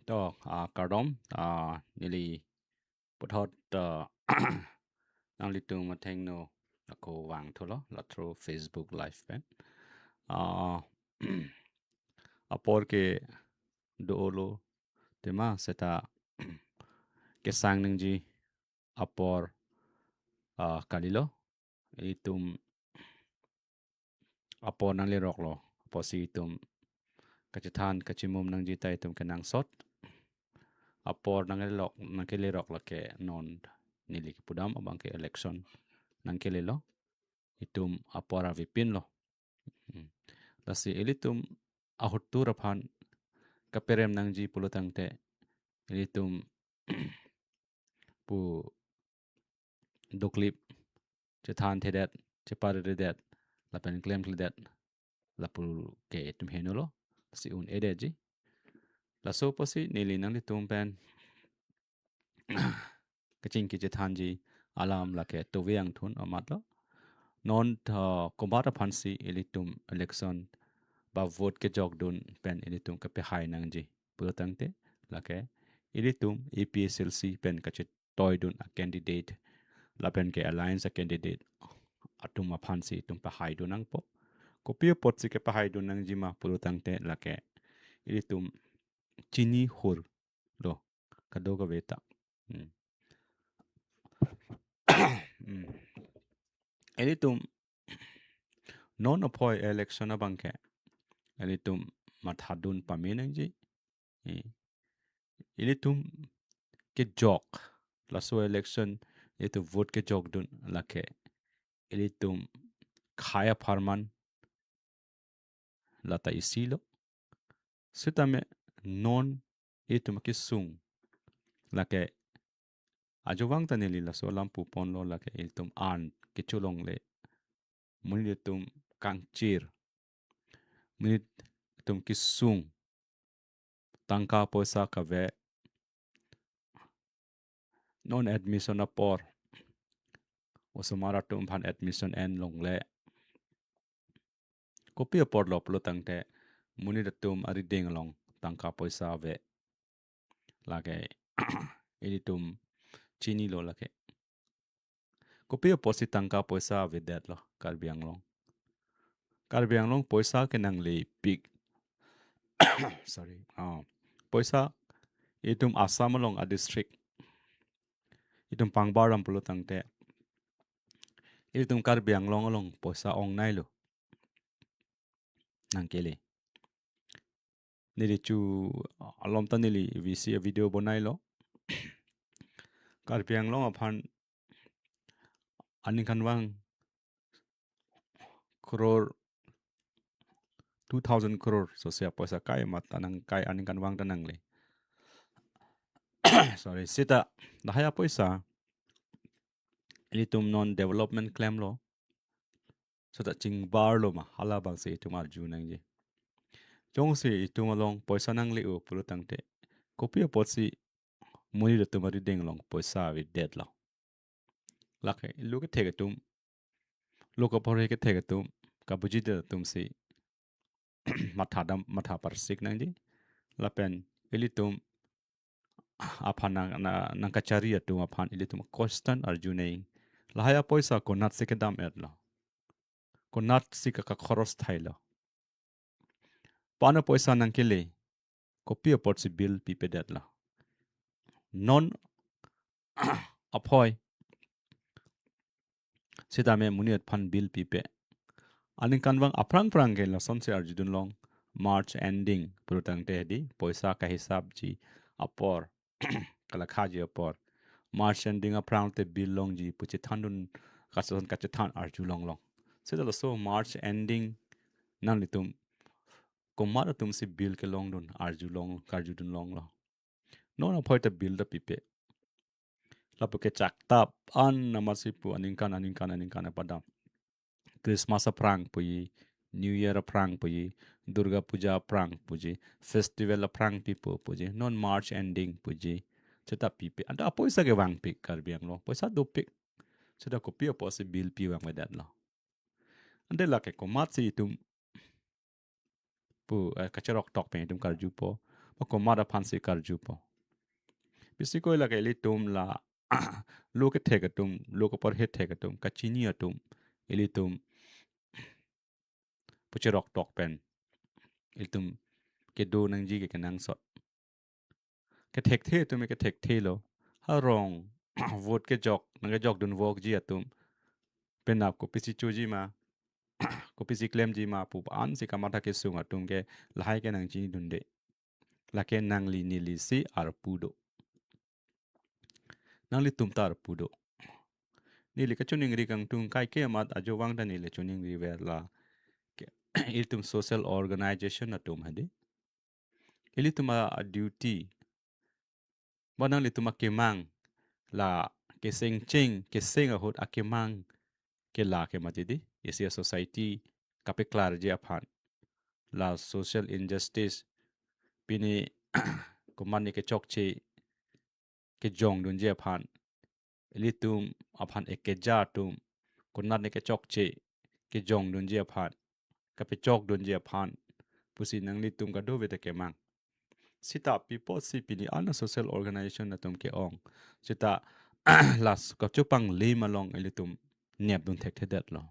to kardom nili puthot nang litung matheng no ako wang tholo la through Facebook live pen uh apor ke doolo tema seta ke sang nang ji apor kalilo itum apor nang le rok lo apor si itum kachathan kachimum nang ji tai itum kenang sot apor nang le lok nang ke le rok la ke non nili ki pudam abang ke election nang ke le lo itum apor avipin lo lasi ilitum ahutur aphan kaperem nang ji pulutang te ilitum pu duklip chathan thedat chepar redat lapen claim kledat lapul ke tum henulo si un edeji la so posi nili nang litum pen kaching ki chathan ji alam la ke to wiang thun amatlo non kombata phansi ilitum election ba vote ke jog dun pen ilitum ka pe hai nang ji pulutang te la ke ilitum EPSLC pen kachit toy dun a candidate lapen ke alliance a candidate atum a phansi tum pa hai dun ang po kopia pot si ke pa hai dun nang jima pulutang te la ke ilitum chini hur do kadoga veta ilitum non appoy election abangke ilitum mathadun paminang ji ilitum ke jok la so election itu vote ke jok dun la ke ilitum khaya farman lata isilo sitame non itum ke sung la ke ajowang tanili la so lampu pon lo la ke ilitum an ke chulong le munitum kangchir munitum ke sung tangka poisa ka ve non admission apor osumara tum phan admission en long le kopi apor lo plo tangte munitum ari ding long tangka poisa ve la ke ilitum chini lo la ke kopi posi tangka poisa ve dat lo karbiang long poisa ke nang le pik sorry poisa itum asam long a district itum pangbaram plo tangte itum karbiang long poisa ong nai lo nang kele nili chu alom ta nili vc video bonai lo karbiang long aphan aning kanwang crore 2000 crore so sia poisa kai mat anang kai aning kanwang tanang le sorry sita dahaya poisa ilitum non development claim lo so ta ching bar lo ma hala bang se tumar ju nang je chong se itum along poisa nang le o pulu tangte kopi pot si muni de tumari ding long poisa vi dead lo lakhe lu ke thege tum lu ko pore ke thege tum ka buji de tum si matha par sik nang ji lapen ilitum aphan nang kachari atum aphan ilitum constant arjunei lahaya poisa ko nat se ke dam et lo ko nat si ka khoros thailo pana poisa nang kele kopi pot si bill pi pe det lo non aphoy sitame muniat phan bill pi pe aning kanwang aprang prang ke la son se arjudun long march ending prutang te di poisa ka hisab ji apor kala khaji apor march ending aprang te bill long ji puchi thandun kason ka chethan arju long long sedalo so march ending nan litum komara tum si bill ke long dun arju long karju dun long lo non aphoy te bill da pipe lapu ke chak tap an namasipu aning kan padam Christmas aprang pui New Year aprang pui Durga Puja aprang puji festival aprang pipo puji non March ending puji cheta pipe anda poisa ke wang pik karbiang lo poisa do pik cheta ko pia posi bill pi wang wedat lo ande la ke ko mat si tum pu kacharok tok pe tum karju po ko mara phansi kar ju po bisi ko la ke li tum la lo ke the ka tum lo ko par he the ka tum ka chini atum ili tum puche rok tok pen ili tum ke do nang ji ke nang sot ke thek the tum ke thek the lo ha rong vote ke jok nang ke jok dun vok ji atum pen nap ko pisi chu ji ma ko pisi claim ji ma pu an si kamata ke sunga tum ke lahai ke nang ji dun de la ke nang li ni li si ar pudo nang li tum tar pudo ni li ka chuning ri kang tung kai ke mat ajo wang ta ni le chuning ri ver la ke il tum social organization atum hadi ili tuma a duty banang li tuma kemang la ke seng cheng ke seng a hot a kemang ke la ke matidi isi society kape klar je aphan la social injustice pini kumani ke chokche ke jong dun je aphan ili tum aphan ek ja tum kunat ne ke chokche ke jong dun je aphan kape chok dun je aphan pusi nang li tum ka do vete kemang sita people si pini ana social organization na tum ke ong sita las ka chupang le malong elitum nep dun thek thedet lo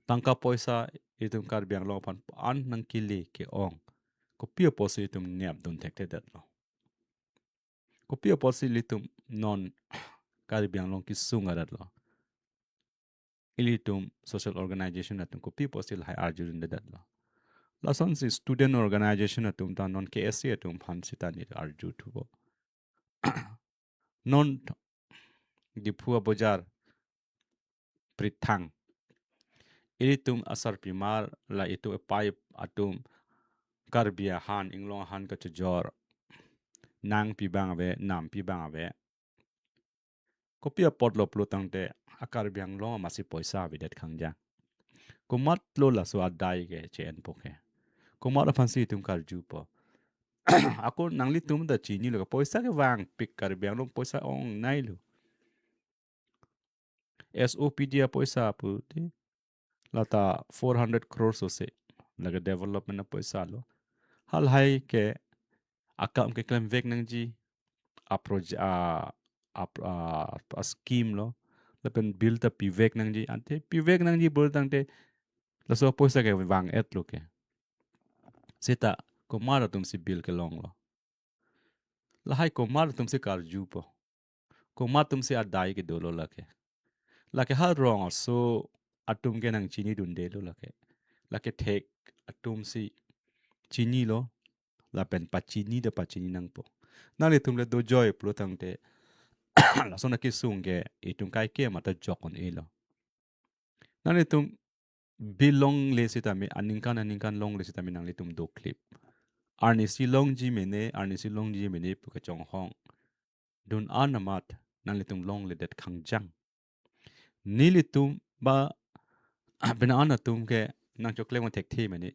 tangka poisa itum kar biang lo pan an nang kili ke ong ko pia posi itum nep dun thek thedet lo ko pia posi litum non kar biang lo ki sunga dat lo ilitum social organization atum ko pia posi hai arjun dedet lo la son si student organization atum ta non KSC atum phan sita ni arju thubo non diphua bojar prithang ilitum asar pimar la itu pipe atum karbia han inglong han ka chujor nang pi bang ave nam pi bang ave kopia potlo plutang te akar biang lo masi poisa videt khangja kumat lo la so adai ke chen pokhe kumat phansi tum kar ju po ako nangli tum da chini lo poisa ke wang pik kar biang lo poisa ong nai lu SOP dia poisa pu ti lata 400 crores so se laga development na poisa lo hal hai ke akam ke claim vek nang ji a scheme lo lapen build up pivek nang ji ante pivek nang ji bol tang te la so poisa ke wang et lo ke seta ko mara tum si bill ke long lo la hai ko mara tum si kar ju po ko ma tum si adai ke dolo la ke har wrong so atum ke nang chini dun de lo la ke tek atum si chini lo la pen pa chini de pa chini nang po na le tum le do joy pro tang te la sona ki sunge itum kai ke mata jokon elo nani tum bilong le sitami aninkan long le sitami nang le tum do clip arni si long ji mene puka chong hong dun anamat nang le tum long le det khangjang ni le tum ba bena ana tum ke nang choklem tek the mene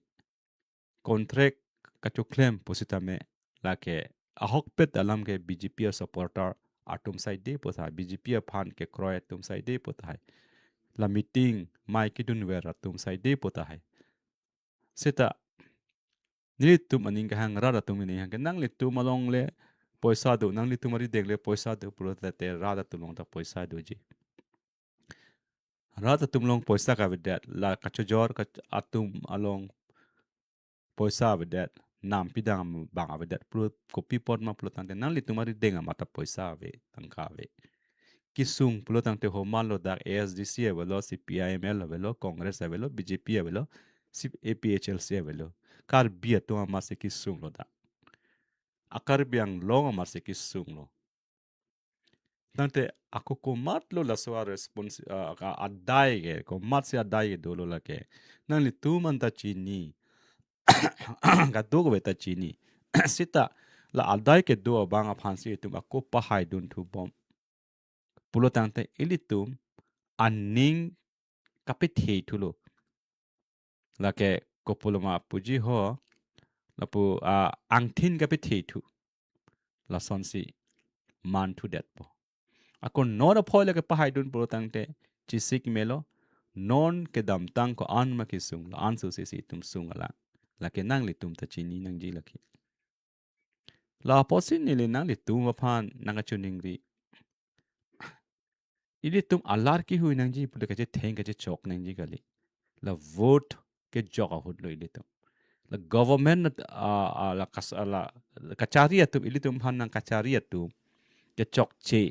contract ka choklem positame la ke ahok pet alam ke BJP supporter atum side de potha BJP phan ke kroy tum side de potha la meeting mai ki dun vera tum side de potha hai seta ni tum aning ka hang ra tum ni hang nang le tum along le poisa do nang le tum ari dek le poisa do pro te ra da tum long ta poisa do ji ra da tum long poisa ka vidat la ka chojor ka atum along poisa vidat nam pidang bang vidat pro kopi pot ma pro tante nang le tum ari denga mata poisa ve tangka ve kisung pro tante ho malo da ASDC velo CPIML velo Congress velo BJP velo APHLC velo kar bia to amase kisung lo da akar biang long amase kisung lo tante ako ko matlo la so respons adai ge ko mat se adai ge dolo la ke nang li tu man ta chini ga do go ta chini sita la adai ke do bang a phansi tum ako pa hai dun thu bom pulo tante ilitum aning kapithe thulo la ke ko pulo ma puji ho la pu angthin kapithe thu la sonsi man thu det po ako nora phole ke pahai dun pro tangte chisik melo non ke dam tang ko an ma ki sung la an su si tum sung ala la ke nang li tum ta chini nang ji la ki La posin nili nang li tum apan nang chuning ri. Ili tum alar ki hui nang ji pude kaje theng kaje chok nang ji kali. La vote ke jok ahut lo ili tum. La government la kas la kachari atum ili tum han nang kachari atum ke chok che.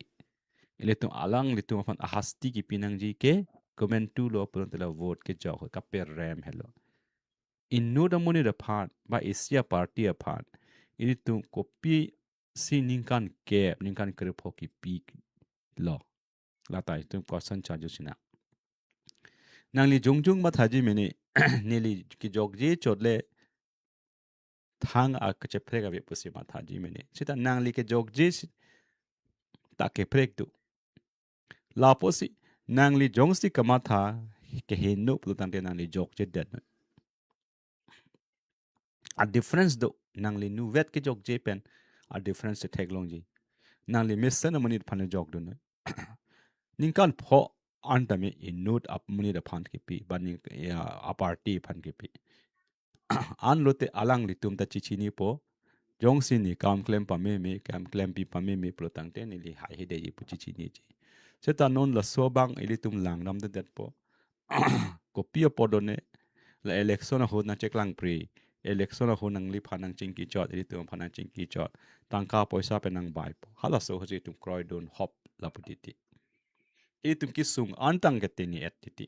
Ili tum alang li tum apan ahasti ki pinang ji ke government tu lo pun la vote ke jok ka per ram hello. Inno da moni da pan ba Asia party apan. Ili tum kopi si ningkan ke ningkan kere phoki pi lo. La tai tum kosan charge sina. Nang li jung jung ma thaji meni nili ki jogje chodle thang a kache prek a pusi ma thaji meni. Sita nang li ke jogje ta ke prek tu. La posi nang li jong si kama tha ke henu plutan te nang li jogje det. A difference do nang li nu vet ke jogje pen a difference te thek long ji. Nang li missen a mani phane jog du. Ning kan pho antame in note up mani da phan ke pi ba ning a party phan ke pi. An lote alang li tum ta chichini po jong sin ni kam klem pa me kam klem pi pa me plotang te ni li hai he de pu chichini ji seta non la so bang ili tum lang nam de det po ko pia podone la election ho na cheklang pri election ho nang li phanang ching ki chot ili tum phanang ching ki chot tangka poisa pe nang bai po hala so ho ji tum kroi don hop la putiti ili tum ki sung antang ke te ni etiti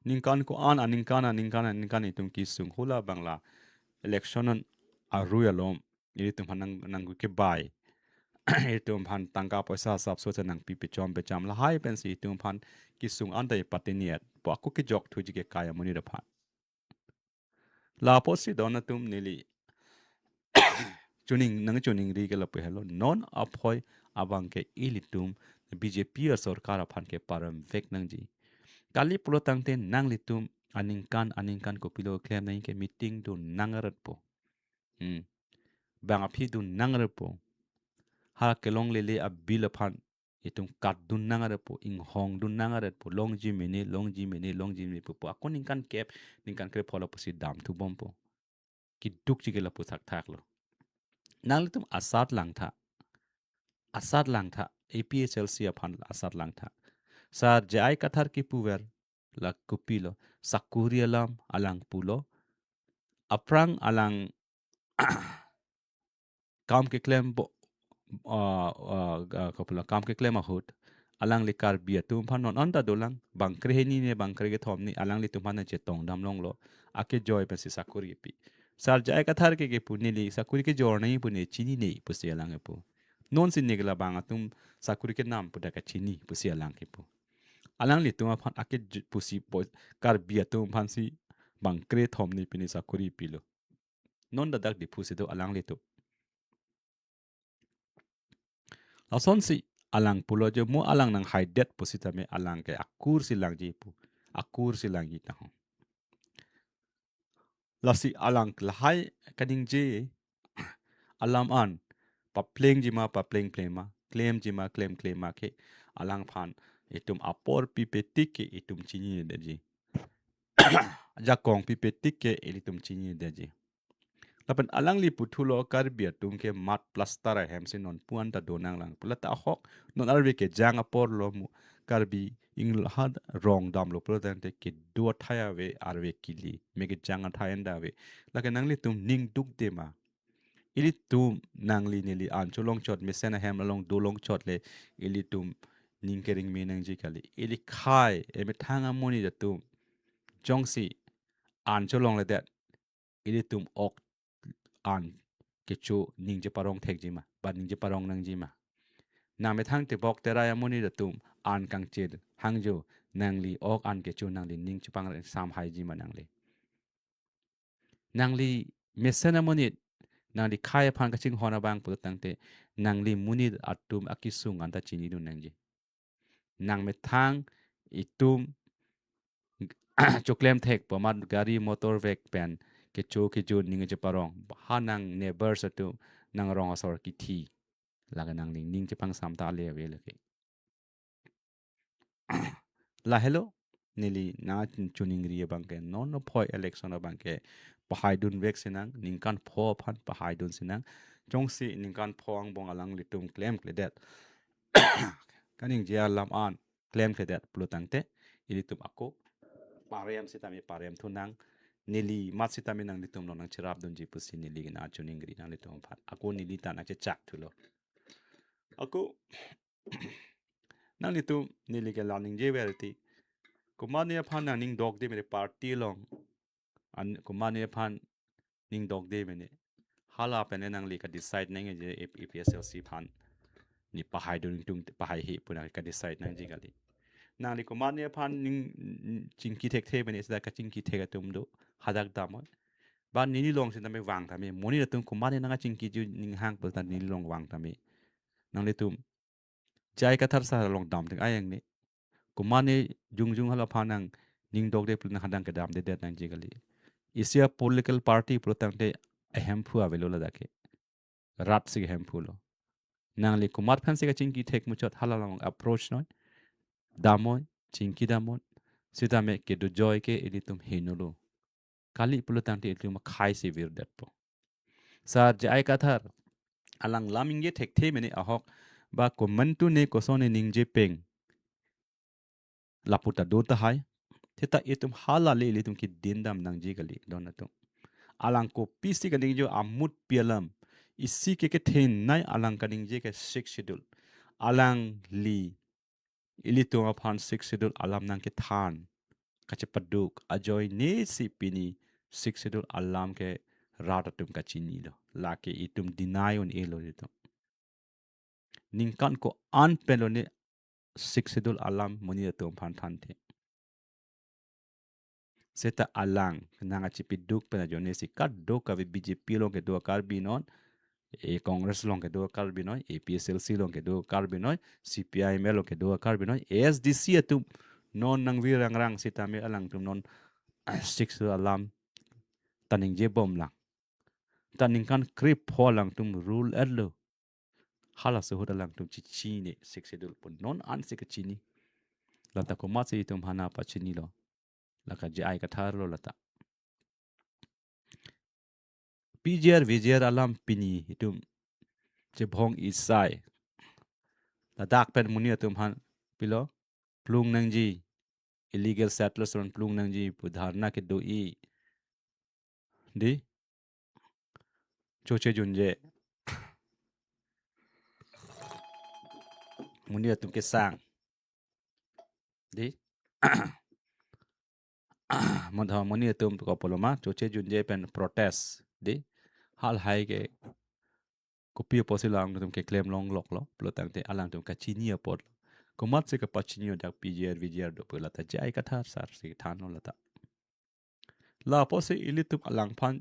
ningkan ko an aningkan itum ki sung hula bangla election a ruyalom ili tum hanang nang ke bai itum han tangka poisa sap so nang pi pe cham la hai pen si itum han ki sung an dai patiniat po aku ki jok thu ji ke kaya muni da phan la po si dona tum nili chuning ri ke la pe hello non aphoi abang ke ilitum BJP a sarkar phan ke param vek nang ji kali pulo tangte nang litum aningkan ko pilo claim nang ke meeting tu nangarat po bang api tu nangarat po ha kelong lele a bill phan itum kat dun nangarat po ing hong dun nangarat po long ji mene po akon ningkan kep ningkan kre phola po si dam tu bom po ki duk ji la po thak lo nang litum asat lang tha APHLC phan asat lang tha sa jai kathar ki puwer la kupilo sakurialam alang pulo aprang alang kam ke claim bo kapula kam ke claim ahut alang likar bia tum phan non anda dolang bang krehni ne bang krege thomni alang li tum phan che tong dam long lo ake joy pe si sakuri pi sar jai kathar ke puni li sakuri ke jor nei puni chini nei pusi alang pu non sin negla bang atum sakuri ke nam puda ka chini pusi alang ke pu alang li tum phan ake pusi kar bia tum phan si bang kre thomni pini sakuri pilo non da dak di pusi do alang li tu lason si alang pulo je mo alang nang haidet pusi tame alang ke akur si lang ji pu akur si lang ji ta ho lasi alang lahai kading je alam an pa pleng ji ma pa pleng ma claim ji ma claim ma ke alang phan itum apor pi pe tik ke itum chini de ji jakong pi pe tik ke itum chini de ji lapan alang li putulo kar bia tum ke mat plaster hem sin non puan ta donang lang pulata hok non arwe ke jang apor lo mu kar bi ing had rong dam lo pulata te ke do thaya we arwe kili me ke jang thayan da we la ke nang li tum ning duk de ma ili tum nang li ni li an cholong chot me sena hem long do long chot le ili tum ning kering me nang ji kali ili khai e me thanga moni da tum jong si an cholong le that ili tum ok an ke chu ning je parong thek ji ma ba ning je parong nang ji ma na me thang te bok te ra ya moni da tum an kang che hang jo nang li ok an ke chu nang li ning chu pang sam hai ji ma nang li mesen moni nang li khai phan ka ching hona bang pu tang te nang li muni atum akisung anta chini du nang ji nang me thang itum choklem thek pamat gari motor vek pen ke chu ning je parong ha nang neighbor sa tu nang rong asor ki thi laga nang ning je pang sam ta le we le ke la hello nili na chuning ri bang ke non no phoi election bang ke pahai dun vek sinang ning kan pho phan pahai dun sinang jong si ning kan phong bong alang litum claim kledet kaning jia lam an claim kledet plutang te ilitum ako parem sitami parem thunang nili mat sitami nang litum no nang chirap dun ji pusi nili na chuning gri nang litum phat ako nili ta na che chak thulo ako nang litum nili ke laning je verti kumani phan nang ning dog de mere party long an kumani phan ning dog de mene hala pene nang li ka decide nang je EPSLC phan ni pahai dun tung pahai hi puna ka decide nang ji gali nang li kumani phan ning chingki thek the mene sa ka chingki thek tum do hadak dam ba nini long sin tame wang tame moni la tum kumani nang chingki ju ning hang pul tan nini long wang tame nang li tum chai ka thar sa long dam ting ayang ni kumani jung hala phanang ning dog de pulna hadang ka dam de det nang ji gali isia political party protang te ahem phu avelo la dake rat sig hem phu lo nang li kumar phan se ka chingki thek muchot hala long approach noi damoy chingki damon sita me ke do joy ke ili tum hinulu kali protang te ili ma khai se vir det po sa jai ka thar alang laming ye thek the mene ahok ba ko mantu ne ko sone ningje peng laputa do ta hai theta etum hala le tum ki dindam nang ji gali don na tum alang ko pisi ka ning jo amut pialam isi ke thein nai alang ka ning je ke six schedule alang li ili tum aphan six schedule alam nang ke than ka che paduk ajoy ne si pini six schedule alam ke rata tum ka chini lo la ke itum deny on elo ito ning kan ko an pelo ne six schedule alam moni tum phan than the seta alang nanga chipiduk pena jone si kat do ka BJP lo ke do kar binon e Congress long ke do kar binoy APSLC long ke do kar binoy CPI melo ke do kar binoy ASDC atum non nang wirang rang sita me alang tum non six alam taning je bom lang taning kan krip pholang tum rule adlo hala se hodalang tum chichi ne six edul pun non an se ka chini lata ko ma se tum hana pa chini lo laka je ai ka thar lo lata PGR VGR alam pini itum je bhong isai la dak pen muni atum han pilo plung nang ji illegal settlers on plung nang ji pudharna ke do i di choche junje muni atum ke sang di modha muni atum ko poloma choche junje pen protest di hal hai ke kopi posilang tum ke claim long lok lo plotang te alang tum ka chini apot ko mat se ka pachini dak PGR VGR do pula ta jai ka thar sar se than no lata la pose ilitum alang phan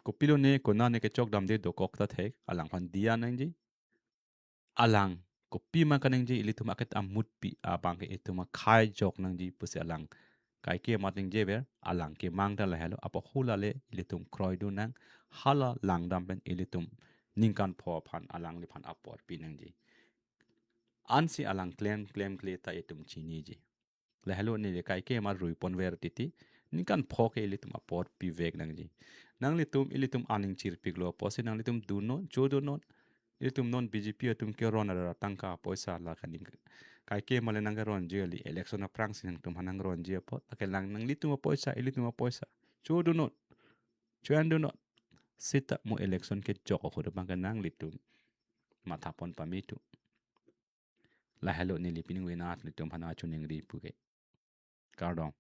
ko pilo ne ko na ne ke chok dam de do kok ta the alang phan dia nang ji alang ko pi ma kanang ji ilitum aket amut pi abang ke ituma khai jok nang ji puse alang kai ke mating je ber alang ke mang da la helo apo hula le ilitum kroi du nang hala lang dam ben ilitum ningkan pho phan alang li phan apor pi nang ji ansi alang claim kle ta itum chini ji le helo ni le kai ke ma rui pon ver titi ningkan pho ke ilitum apor pi vek nang ji nang litum ilitum aning chir piglo posi nang litum du no jo do no ilitum non BJP atum ke ron ara tangka poisa la kaning kai ke male nang ron je li election a prang sin tum hanang ron je po ta ke lang nang litum poisa ilitum poisa jo do no chuan do no sita mo election ke jok ho de bang nang litum mathapon pamitu la hello ni lipining we na litum hana chuning ri puge kardom